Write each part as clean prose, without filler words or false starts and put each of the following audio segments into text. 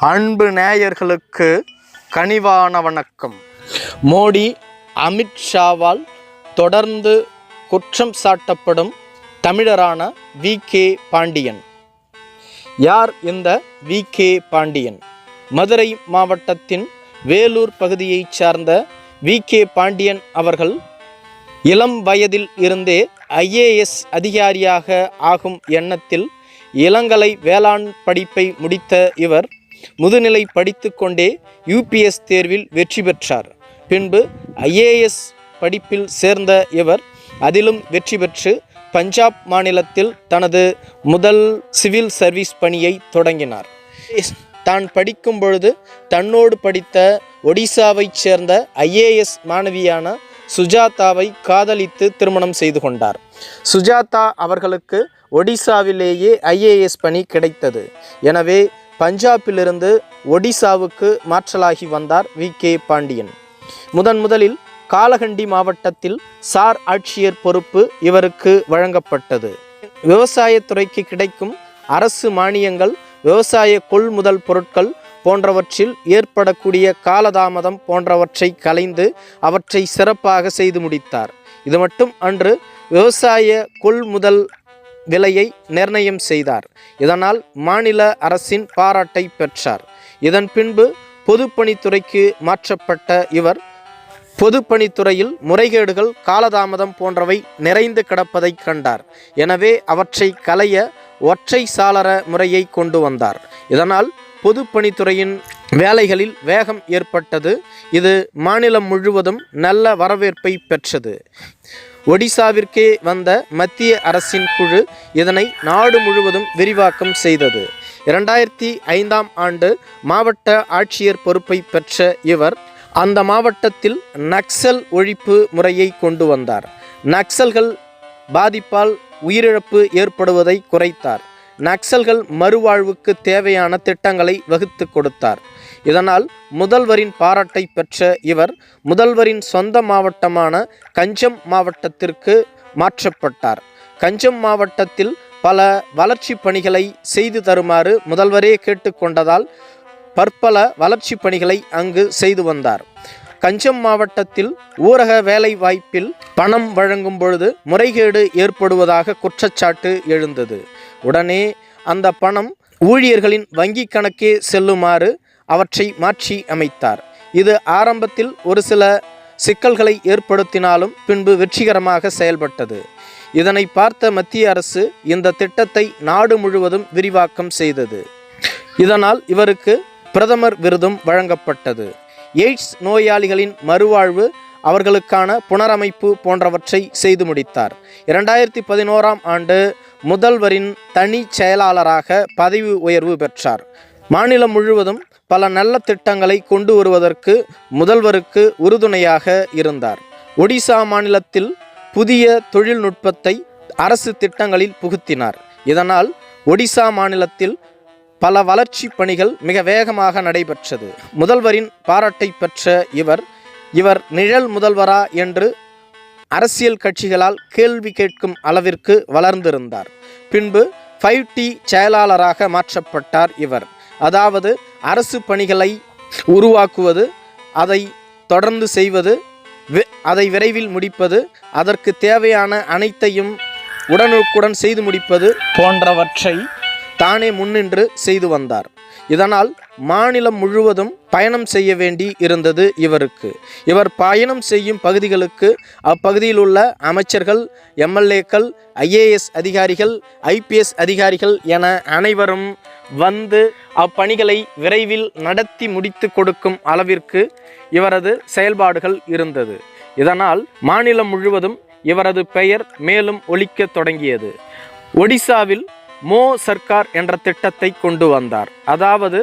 அன்பு நேயர்களுக்கு கனிவான வணக்கம். மோடி அமித்ஷாவால் தொடர்ந்து குற்றம் சாட்டப்படும் தமிழரான வி.கே. பாண்டியன். யார் இந்த வி.கே. பாண்டியன்? மதுரை மாவட்டத்தின் வேலூர் பகுதியைச் சார்ந்த வி.கே. பாண்டியன் அவர்கள் இளம் வயதில் இருந்தே IAS அதிகாரியாக ஆகும் எண்ணத்தில் இளங்கலை வேளாண் படிப்பை முடித்த இவர் முதுநிலை படித்து கொண்டே UPS தேர்வில் வெற்றி பெற்றார். பின்பு IAS படிப்பில் சேர்ந்த இவர் அதிலும் வெற்றி பெற்று பஞ்சாப் மாநிலத்தில் தனது முதல் சிவில் சர்வீஸ் பணியை தொடங்கினார். தான் படிக்கும் பொழுது தன்னோடு படித்த ஒடிசாவைச் சேர்ந்த IAS மாணவியான சுஜாதாவை காதலித்து திருமணம் செய்து கொண்டார். சுஜாதா அவர்களுக்கு ஒடிசாவிலேயே IAS பணி கிடைத்தது. எனவே பஞ்சாபிலிருந்து ஒடிசாவுக்கு மாற்றலாகி வந்தார் வி.கே. பாண்டியன். முதலில் காலகண்டி மாவட்டத்தில் சார் ஆட்சியர் பொறுப்பு இவருக்கு வழங்கப்பட்டது. விவசாயத்துறைக்கு கிடைக்கும் அரசு மானியங்கள், விவசாய கொள்முதல் பொருட்கள் போன்றவற்றில் ஏற்படக்கூடிய காலதாமதம் போன்றவற்றை களைந்து அவற்றை சிறப்பாக செய்து முடித்தார். இது மட்டும் அன்று விவசாய கொள்முதல் விலையை நிர்ணயம் செய்தார். இதனால் மாநில அரசின் பாராட்டை பெற்றார். இதன் பின்பு பொதுப்பணித்துறைக்கு மாற்றப்பட்ட இவர் பொதுப்பணித்துறையில் முறைகேடுகள், காலதாமதம் போன்றவை நிறைந்து கிடப்பதை கண்டார். எனவே அவற்றை களைய ஒற்றை சாளர முறையை கொண்டு வந்தார். இதனால் பொதுப்பணித்துறையின் வேலைகளில் வேகம் ஏற்பட்டது. இது மாநிலம் முழுவதும் நல்ல வரவேற்பை பெற்றது. ஒடிசாவிற்கே வந்த மத்திய அரசின் குழு இதனை நாடு முழுவதும் விரிவாக்கம் செய்தது. 2005ஆம் ஆண்டு மாவட்ட ஆட்சியர் பொறுப்பை பெற்ற இவர் அந்த மாவட்டத்தில் நக்சல் ஒழிப்பு முறையை கொண்டு வந்தார். நக்சல்கள் பாதிப்பால் உயிரிழப்பு ஏற்படுவதை குறைத்தார். நக்சல்கள் மறுவாழ்வுக்கு தேவையான திட்டங்களை வகுத்து கொடுத்தார். இதனால் முதல்வரின் பாராட்டை பெற்ற இவர் முதல்வரின் சொந்த மாவட்டமான கஞ்சம் மாவட்டத்திற்கு மாற்றப்பட்டார். கஞ்சம் மாவட்டத்தில் பல வளர்ச்சி பணிகளை செய்து தருமாறு முதல்வரே கேட்டுக்கொண்டதால் பற்பல வளர்ச்சி பணிகளை அங்கு செய்து வந்தார். கஞ்சம் மாவட்டத்தில் ஊரக வேலை வாய்ப்பில் பணம் வழங்கும் பொழுது முறைகேடு ஏற்படுவதாக குற்றச்சாட்டு எழுந்தது. உடனே அந்த பணம் ஊழியர்களின் வங்கி கணக்கே செல்லுமாறு அவற்றை மாற்றி அமைத்தார். இது ஆரம்பத்தில் ஒரு சில சிக்கல்களை ஏற்படுத்தினாலும் பின்பு வெற்றிகரமாக செயல்பட்டது. இதனை பார்த்த மத்திய அரசு இந்த திட்டத்தை நாடு முழுவதும் விரிவாக்கம் செய்தது. இதனால் இவருக்கு பிரதமர் விருதும் வழங்கப்பட்டது. எய்ட்ஸ் நோயாளிகளின் மறுவாழ்வு, அவர்களுக்கான புனரமைப்பு போன்றவற்றை செய்து முடித்தார். 2011ஆம் ஆண்டு முதல்வரின் தனி செயலாளராக பதவி உயர்வு பெற்றார். மாநிலம் முழுவதும் பல நல்ல திட்டங்களை கொண்டு வருவதற்கு முதல்வருக்கு உறுதுணையாக இருந்தார். ஒடிசா மாநிலத்தில் புதிய தொழில்நுட்பத்தை அரசு திட்டங்களில் புகுத்தினார். இதனால் ஒடிசா மாநிலத்தில் பல வளர்ச்சி பணிகள் மிக வேகமாக நடைபெற்றது. முதல்வரின் பாராட்டை பெற்ற இவர் நிழல் முதல்வரா என்று அரசியல் கட்சிகளால் கேள்வி கேட்கும் அளவிற்கு வளர்ந்திருந்தார். பின்பு 5T செயலாளராக மாற்றப்பட்டார் இவர். அதாவது அரசு பணிகளை உருவாக்குவது, அதை தொடர்ந்து செய்வது, அதை விரைவில் முடிப்பது, அதற்கு தேவையான அனைத்தையும் உடனுக்குடன் செய்து முடிப்பது போன்றவற்றை தானே முன்னின்று செய்து வந்தார். இதனால் மாநிலம் முழுவதும் பயணம் செய்ய வேண்டி இருந்தது இவருக்கு. இவர் பயணம் செய்யும் பகுதிகளுக்கு அப்பகுதியில் உள்ள அமைச்சர்கள், MLAக்கள், IAS அதிகாரிகள், IPS அதிகாரிகள் என அனைவரும் வந்து அப்பணிகளை விரைவில் நடத்தி முடித்து கொடுக்கும் அளவிற்கு இவரது செயல்பாடுகள் இருந்தது. இதனால் மாநிலம் முழுவதும் இவரது பெயர் மேலும் ஒலிக்க தொடங்கியது. ஒடிசாவில் மோ சர்க்கார் என்ற திட்டத்தை கொண்டு வந்தார். அதாவது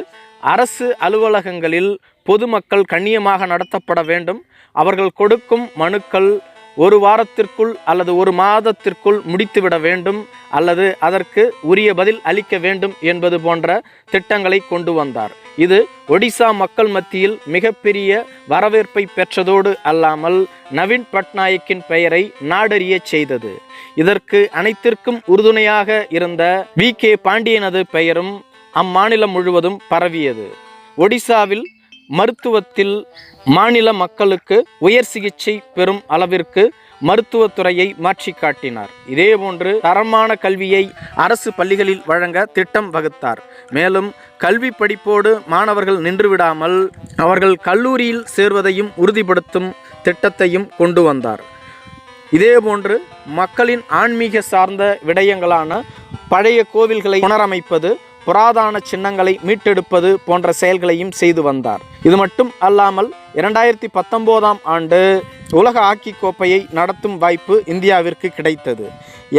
அரசு அலுவலகங்களில் பொதுமக்கள் கண்ணியமாக நடத்தப்பட வேண்டும், அவர்கள் கொடுக்கும் மனுக்கள் ஒரு வாரத்திற்குள் அல்லது ஒரு மாதத்திற்குள் முடித்துவிட வேண்டும், அல்லது அதற்கு உரிய பதில் அளிக்க வேண்டும் என்பது போன்ற திட்டங்களை கொண்டு வந்தார். இது ஒடிசா மக்கள் மத்தியில் மிகப்பெரிய வரவேற்பை பெற்றதோடு அல்லாமல் நவீன் பட்நாயக்கின் பெயரை நாடறிய செய்தது. இதற்கு அனைத்திற்கும் உறுதுணையாக இருந்த வி.கே. பாண்டியனது பெயரும் அம்மாநிலம் முழுவதும் பரவியது. ஒடிசாவில் மருத்துவத்தில் மாநில மக்களுக்கு உயர் சிகிச்சை பெறும் அளவிற்கு மருத்துவத்துறையை மாற்றி காட்டினார். இதேபோன்று தரமான கல்வியை அரசு பள்ளிகளில் வழங்க திட்டம் வகுத்தார். மேலும் கல்வி படிப்போடு மாணவர்கள் நின்றுவிடாமல் அவர்கள் கல்லூரியில் சேர்வதையும் உறுதிப்படுத்தும் திட்டத்தையும் கொண்டு வந்தார். இதேபோன்று மக்களின் ஆன்மீக சார்ந்த விடயங்களான பழைய கோவில்களை புனரமைப்பது, புராதன சின்னங்களை மீட்டெடுப்பது போன்ற செயல்களையும் செய்து வந்தார். இது மட்டும் அல்லாமல் 2019ஆம் ஆண்டு உலக ஹாக்கி கோப்பையை நடத்தும் வாய்ப்பு இந்தியாவிற்கு கிடைத்தது.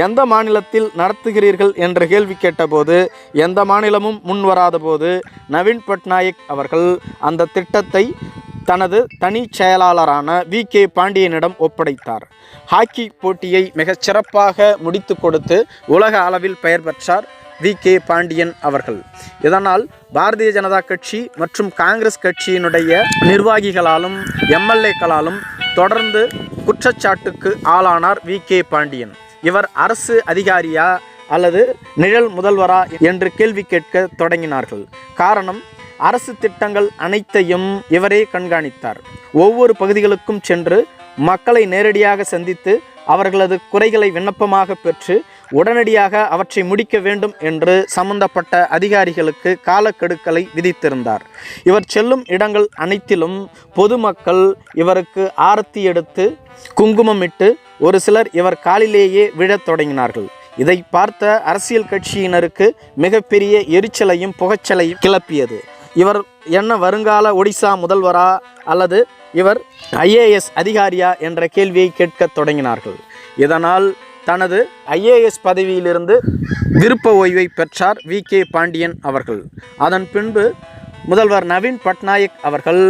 எந்த மாநிலத்தில் நடத்துகிறீர்கள் என்ற கேள்வி கேட்டபோது எந்த மாநிலமும் முன்வராத போது நவீன் பட்நாயக் அவர்கள் அந்த திட்டத்தை தனது தனி செயலாளரான VK பாண்டியனிடம் ஒப்படைத்தார். ஹாக்கி போட்டியை மிகச் சிறப்பாக முடித்து கொடுத்து உலக அளவில் பெயர் பெற்றார் VK பாண்டியன் அவர்கள். இதனால் பாரதிய ஜனதா கட்சி மற்றும் காங்கிரஸ் கட்சியினுடைய நிர்வாகிகளாலும் MLAக்களாலும் தொடர்ந்து குற்றச்சாட்டுக்கு ஆளானார் VK பாண்டியன். இவர் அரசு அதிகாரியா அல்லது நிழல் முதல்வரா என்று கேள்வி கேட்க தொடங்கினார்கள். காரணம், அரசு திட்டங்கள் அனைத்தையும் இவரே கண்காணித்தார். ஒவ்வொரு பகுதிகளுக்கும் சென்று மக்களை நேரடியாக சந்தித்து அவர்களது குறைகளை விண்ணப்பமாக பெற்று உடனடியாக அவற்றை முடிக்க வேண்டும் என்று சம்பந்தப்பட்ட அதிகாரிகளுக்கு காலக்கெடுக்களை விதித்திருந்தார். இவர் செல்லும் இடங்கள் அனைத்திலும் பொதுமக்கள் இவருக்கு ஆரத்தி எடுத்து குங்குமமிட்டு ஒரு சிலர் இவர் காலிலேயே விழத் தொடங்கினார்கள். இதை பார்த்த அரசியல் கட்சியினருக்கு மிகப்பெரிய எரிச்சலையும் புகைச்சலையும் கிளப்பியது. இவர் என்ன வருங்கால ஒடிசா முதல்வரா அல்லது இவர் IAS அதிகாரியா என்ற கேள்வியை கேட்க தொடங்கினார்கள். இதனால் தனது IAS பதவியிலிருந்து விருப்ப ஓய்வை பெற்றார் VK பாண்டியன் அவர்கள். அதன் பின்பு முதல்வர் நவீன் பட்நாயக் அவர்கள்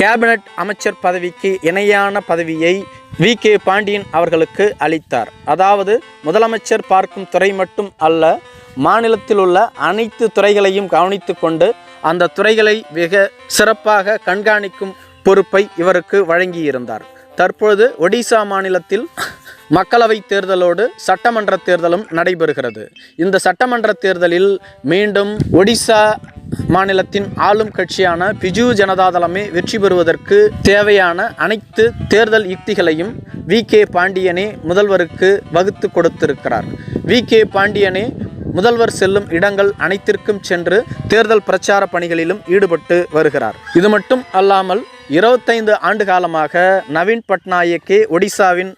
கேபினட் அமைச்சர் பதவிக்கு இணையான பதவியை VK பாண்டியன் அவர்களுக்கு அளித்தார். அதாவது முதலமைச்சர் பார்க்கும் துறை மட்டும் அல்ல, மாநிலத்தில் உள்ள அனைத்து துறைகளையும் கவனித்து கொண்டு அந்த துறைகளை மிக சிறப்பாக கண்காணிக்கும் பொறுப்பை இவருக்கு வழங்கியிருந்தார். தற்பொழுது ஒடிசா மாநிலத்தில் மக்களவை தேர்தலோடு சட்டமன்ற தேர்தலும் நடைபெறுகிறது. இந்த சட்டமன்ற தேர்தலில் மீண்டும் ஒடிசா மாநிலத்தின் ஆளும் கட்சியான பிஜு ஜனதாதளமே வெற்றி பெறுவதற்கு தேவையான அனைத்து தேர்தல் யுக்திகளையும் VK பாண்டியனே முதல்வருக்கு வகுத்து கொடுத்திருக்கிறார். VK பாண்டியனே முதல்வர் செல்லும் இடங்கள் அனைத்திற்கும் சென்று தேர்தல் பிரச்சார பணிகளிலும் ஈடுபட்டு வருகிறார். இது மட்டும் அல்லாமல் 25 ஆண்டு காலமாக நவீன் பட்நாயக்கே ஒடிசாவின்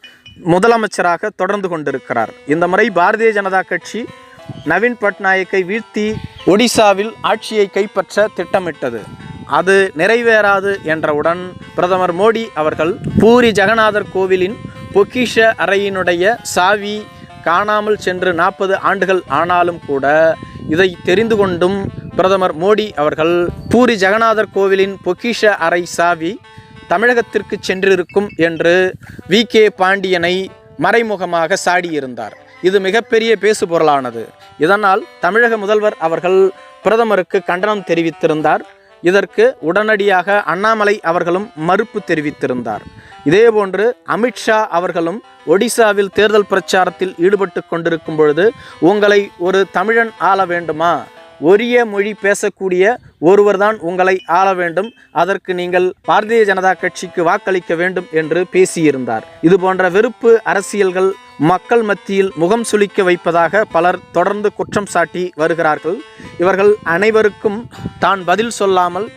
முதலமைச்சராக தொடர்ந்து கொண்டிருக்கிறார். இந்த முறை பாரதிய ஜனதா கட்சி நவீன் பட்நாயக்கை வீழ்த்தி ஒடிசாவில் ஆட்சியை கைப்பற்ற திட்டமிட்டது. அது நிறைவேறாது என்றவுடன் பிரதமர் மோடி அவர்கள் பூரி ஜெகநாதர் கோவிலின் பொக்கிஷ அறையினுடைய சாவி காணாமல் சென்று 40 ஆண்டுகள் ஆனாலும் கூட இதை தெரிந்து கொண்டும் பிரதமர் மோடி அவர்கள் பூரி ஜெகநாதர் கோவிலின் பொக்கிஷ அறை சாவி தமிழகத்திற்கு சென்றிருக்கும் என்று VK பாண்டியனை மறைமுகமாக சாடியிருந்தார். இது மிகப்பெரிய பேசுபொருளானது. இதனால் தமிழக முதல்வர் அவர்கள் பிரதமருக்கு கண்டனம் தெரிவித்திருந்தார். இதற்கு உடனடியாக அண்ணாமலை அவர்களும் மறுப்பு தெரிவித்திருந்தார். இதேபோன்று அமித்ஷா அவர்களும் ஒடிசாவில் தேர்தல் பிரச்சாரத்தில் ஈடுபட்டு கொண்டிருக்கும் பொழுது, உங்களை ஒரு தமிழன் ஆள வேண்டுமா, ஒரிய மொழி பேசக்கூடிய ஒருவர்தான் உங்களை ஆள வேண்டும், அதற்கு நீங்கள் பாரதிய ஜனதா கட்சிக்கு வாக்களிக்க வேண்டும் என்று பேசியிருந்தார். இது போன்ற வெறுப்பு அரசியல்கள் மக்கள் மத்தியில் முகம் சுளிக்க வைப்பதாக பலர் தொடர்ந்து குற்றம் சாட்டி வருகிறார்கள். இவர்கள் அனைவருக்கும் தான் பதில் சொல்லாமல்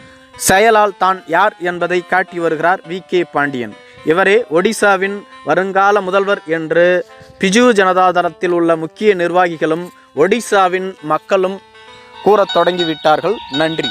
செயலால் தான் யார் என்பதை காட்டி வருகிறார் VK பாண்டியன். இவரே ஒடிசாவின் வருங்கால முதல்வர் என்று பிஜு ஜனதாதளத்தில் உள்ள முக்கிய நிர்வாகிகளும் ஒடிசாவின் மக்களும் கூறத் தொடங்கிவிட்டார்கள். நன்றி.